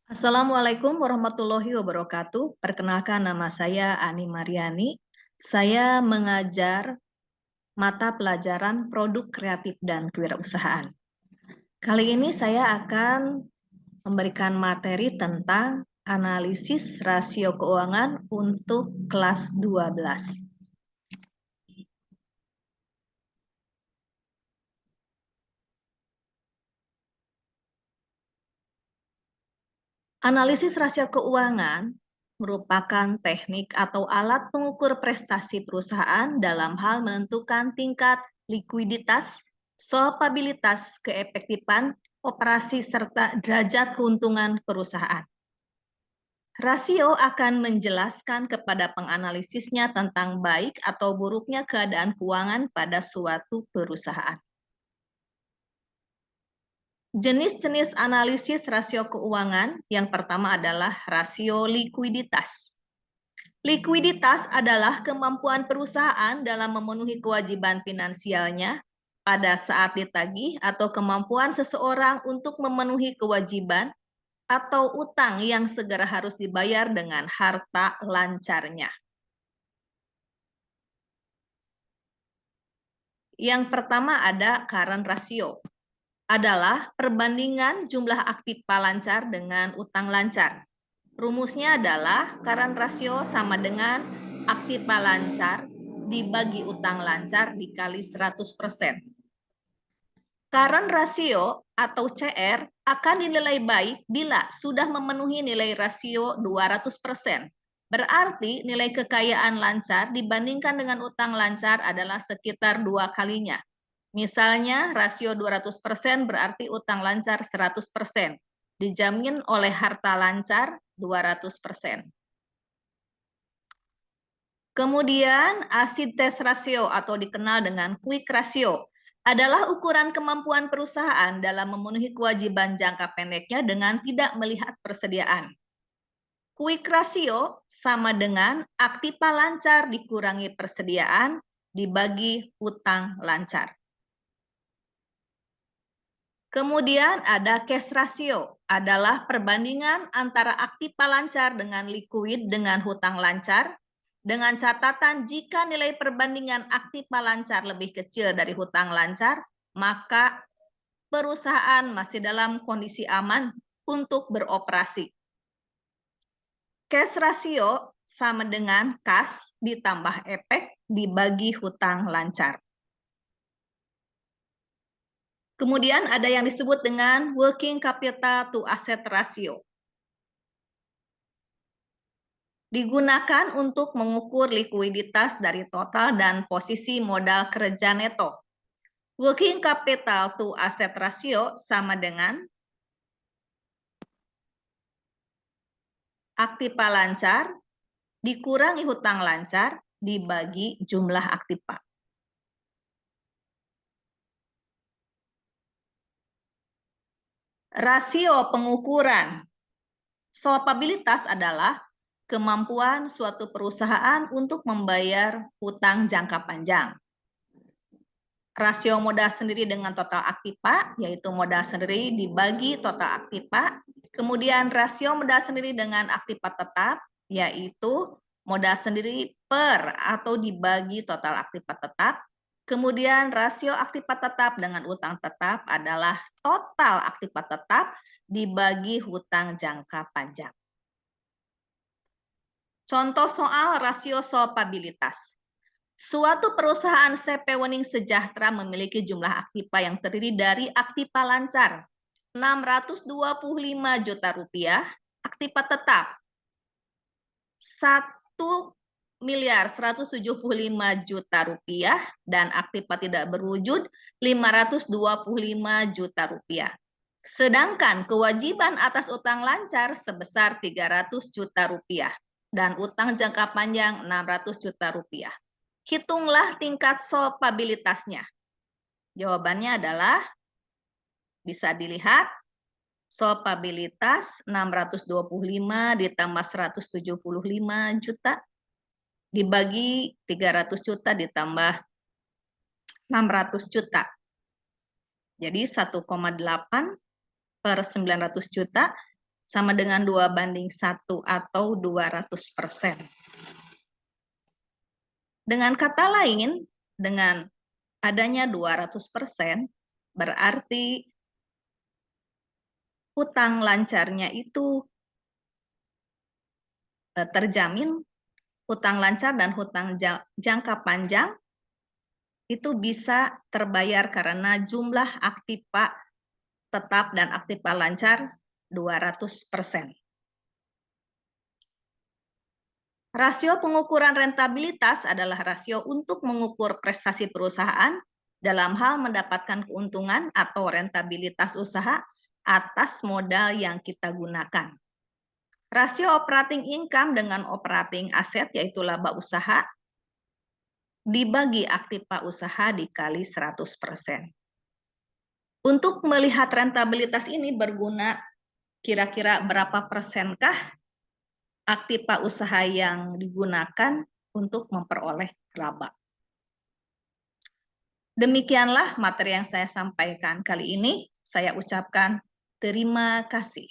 Assalamualaikum warahmatullahi wabarakatuh. Perkenalkan, nama saya Ani Mariani. Saya mengajar mata pelajaran produk kreatif dan kewirausahaan. Kali ini saya akan memberikan materi tentang analisis rasio keuangan untuk kelas 12. Analisis rasio keuangan merupakan teknik atau alat pengukur prestasi perusahaan dalam hal menentukan tingkat likuiditas, solvabilitas, keefektifan operasi, serta derajat keuntungan perusahaan. Rasio akan menjelaskan kepada penganalisisnya tentang baik atau buruknya keadaan keuangan pada suatu perusahaan. Jenis-jenis analisis rasio keuangan yang pertama adalah rasio likuiditas. Likuiditas adalah kemampuan perusahaan dalam memenuhi kewajiban finansialnya pada saat ditagih atau kemampuan seseorang untuk memenuhi kewajiban atau utang yang segera harus dibayar dengan harta lancarnya. Yang pertama ada current ratio. Adalah perbandingan jumlah aktiva lancar dengan utang lancar. Rumusnya adalah current ratio sama dengan aktiva lancar dibagi utang lancar dikali 100%. Current ratio atau CR akan dinilai baik bila sudah memenuhi nilai rasio 200%. Berarti nilai kekayaan lancar dibandingkan dengan utang lancar adalah sekitar 2 kalinya. Misalnya rasio 200% berarti utang lancar 100%. Dijamin oleh harta lancar 200%. Kemudian acid test ratio atau dikenal dengan quick ratio adalah ukuran kemampuan perusahaan dalam memenuhi kewajiban jangka pendeknya dengan tidak melihat persediaan. Quick ratio sama dengan aktiva lancar dikurangi persediaan dibagi utang lancar. Kemudian ada cash ratio, adalah perbandingan antara aktiva lancar dengan likuid dengan hutang lancar, dengan catatan jika nilai perbandingan aktiva lancar lebih kecil dari hutang lancar, maka perusahaan masih dalam kondisi aman untuk beroperasi. Cash ratio sama dengan kas ditambah efek dibagi hutang lancar. Kemudian ada yang disebut dengan working capital to asset ratio. Digunakan untuk mengukur likuiditas dari total dan posisi modal kerja neto. Working capital to asset ratio sama dengan aktiva lancar dikurangi hutang lancar dibagi jumlah aktiva. Rasio pengukuran solvabilitas adalah kemampuan suatu perusahaan untuk membayar hutang jangka panjang. Rasio modal sendiri dengan total aktiva, yaitu modal sendiri dibagi total aktiva. Kemudian rasio modal sendiri dengan aktiva tetap, yaitu modal sendiri per atau dibagi total aktiva tetap. Kemudian rasio aktiva tetap dengan utang tetap adalah total aktiva tetap dibagi hutang jangka panjang. Contoh soal rasio solvabilitas. Suatu perusahaan CP Wening Sejahtera memiliki jumlah aktiva yang terdiri dari aktiva lancar 625 juta rupiah, aktiva tetap 1.175 juta rupiah, dan aktiva tidak berwujud 525 juta rupiah. Sedangkan kewajiban atas utang lancar sebesar 300 juta rupiah dan utang jangka panjang 600 juta rupiah. Hitunglah tingkat solvabilitasnya. Jawabannya adalah bisa dilihat solvabilitas 625 ditambah 175 juta dibagi 300 juta ditambah 600 juta. Jadi 1,8 per 900 juta sama dengan 2:1 atau 200%. Dengan kata lain, dengan adanya 200%, berarti hutang lancarnya itu terjamin, hutang lancar dan hutang jangka panjang itu bisa terbayar karena jumlah aktiva tetap dan aktiva lancar 200%. Rasio pengukuran rentabilitas adalah rasio untuk mengukur prestasi perusahaan dalam hal mendapatkan keuntungan atau rentabilitas usaha atas modal yang kita gunakan. Rasio operating income dengan operating aset yaitu laba usaha dibagi aktiva usaha dikali 100%. Untuk melihat rentabilitas ini berguna kira-kira berapa persenkah aktiva usaha yang digunakan untuk memperoleh laba. Demikianlah materi yang saya sampaikan kali ini. Saya ucapkan terima kasih.